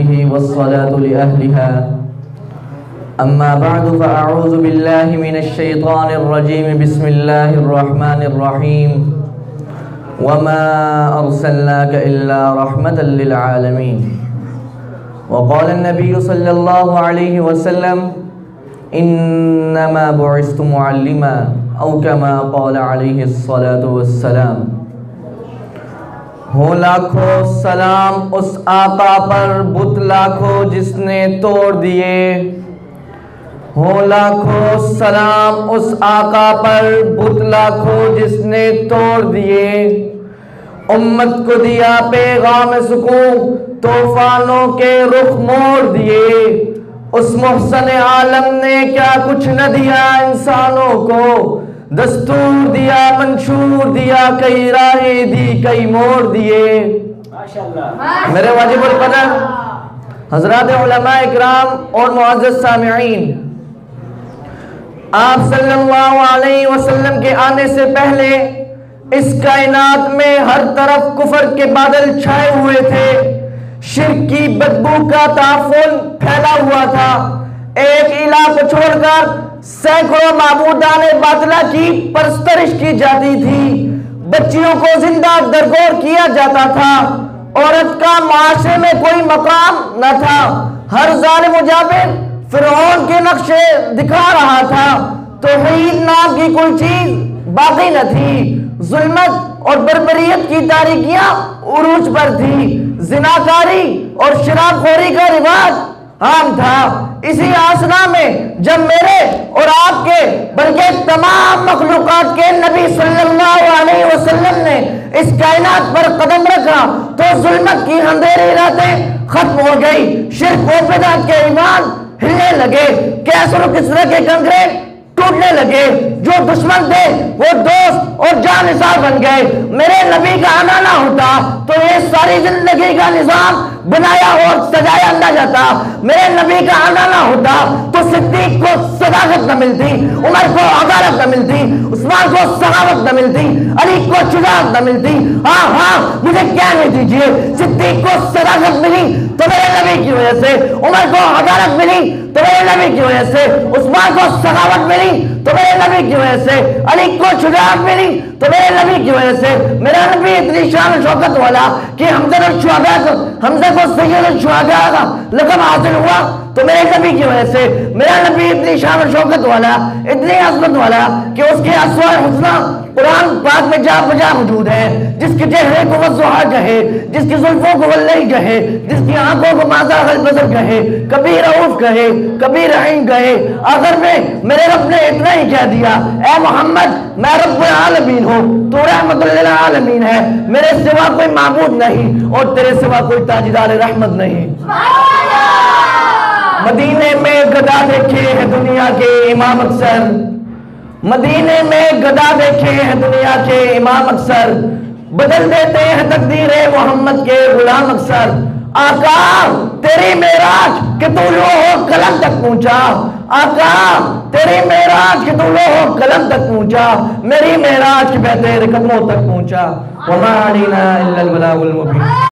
آله والصلاة لأهلها. أما بعد فأعوذ بالله من الشيطان الرجيم. بسم الله الرحمن الرحيم. وما أرسلناك إلا رحمة للعالمين. وقال النبي صلى الله عليه وسلم إنما بعثت معلما أو كما قال عليه الصلاة والسلام. ہو لاکھوں سلام اس آقا پر بت لاکھوں جس نے توڑ دیے. ہو لاکھوں سلام اس آقا پر بت لاکھوں جس نے توڑ دیے. امت کو دیا پیغام سکون طوفانوں کے رخ موڑ دیے. اس محسن عالم نے کیا کچھ نہ دیا انسانوں کو. دستور دیا منشور دیا کئی راہیں دی کئی موڑ دیے. میرے واجب القدر حضرات علماء اکرام اور معزز سامعین، آپ صلی اللہ علیہ وسلم کے آنے سے پہلے اس کائنات میں ہر طرف کفر کے بادل چھائے ہوئے تھے. شرک کی بدبو کا تعفن پھیلا ہوا تھا. ایک الہ کو چھوڑ کر سینکڑوں معبودان باطلہ کی پرستش کی جاتی تھی. بچیوں کو زندہ درگور کیا جاتا تھا. عورت کا معاشرے میں کوئی مقام نہ تھا. ہر ظالم و جابر فرعون کے نقشے دکھا رہا تھا. توحید نام کی کوئی چیز باقی نہ تھی. ظلمت اور بربریت کی تاریکیاں عروج پر تھی. زناکاری اور شراب خوری کا رواج عام تھا. اسی آسنا میں جب میرے اور آپ کے بلکہ تمام مخلوقات کے نبی صلی اللہ علیہ وسلم نے اس کائنات پر قدم رکھا تو ظلمت کی اندھیری راتیں ختم ہو گئی. شرک و بدعت کے ایمان ہلنے لگے. کیسر و کسرا کے کنکرے ٹوٹنے لگے. جو دشمن تھے وہ دوست اور جانثار بن گئے. میرے نبی کا آنا نہ ہوتا تو یہ ساری زندگی کا نظام بنایا اور سجایا نہ جاتا. میرے نبی کا آنا نہ ہوتا تو صدیق کو صداقت نہ ملتی, عمر کو عدالت نہ ملتی, عثمان کو سخاوت نہ ملتی, علی کو شجاعت نہ ملتی. ہاں مجھے کہنے دیجئے, صدیق کو صداقت ملی تو میرے نبی کی وجہ سے, عمر کو عدالت ملی تو میرے نبی کی وجہ سے, عثمان کو سخاوت ملی تو میرے نبی کی وجہ سے, علی کو شجاعت ملی تو میرے نبی کی وجہ سے. میرا نبی اتنی شان و شوکت والا کہ حمزہ کو سید الشہداء کا لقب حاصل ہوا تو میرے نبی کی وجہ سے. میرا نبی اتنی شان و شوکت والا, اتنی عظمت والا کہ اس کے اسماء الحسنی قرآن پاک میں جا بجا موجود ہے. جس کے چہرے کو والضحیٰ کہے, جس کی زلفوں کو واللیل کہے, جس کی آنکھوں کو ما زاغ البصر کہے, کبھی رؤوف کہے, کبھی رحیم کہے. آخر میں میرے رب نے اتنا ہی کہہ دیا, اے محمد میں رب العالمین ہوں, تو رحمت للعالمین ہے. میرے سوا کوئی معبود نہیں اور تیرے سوا کوئی تاجدار رحمت نہیں. مدینے میں گدا دیکھے ہیں دنیا کے امام اکثر, مدینے میں گدا دیکھے ہیں دنیا کے امام اکثر, بدل دیتے ہیں تقدیر محمد کے غلام اکثر. آقا تیری معراج کہ تو لوح و قلم تک پہنچا, آقا تیری معراج کہ تو لوح و قلم تک پہنچا, میری معراج کہ میں تیرے قدموں تک پہنچا. وما علینا الا البلاغ المبین.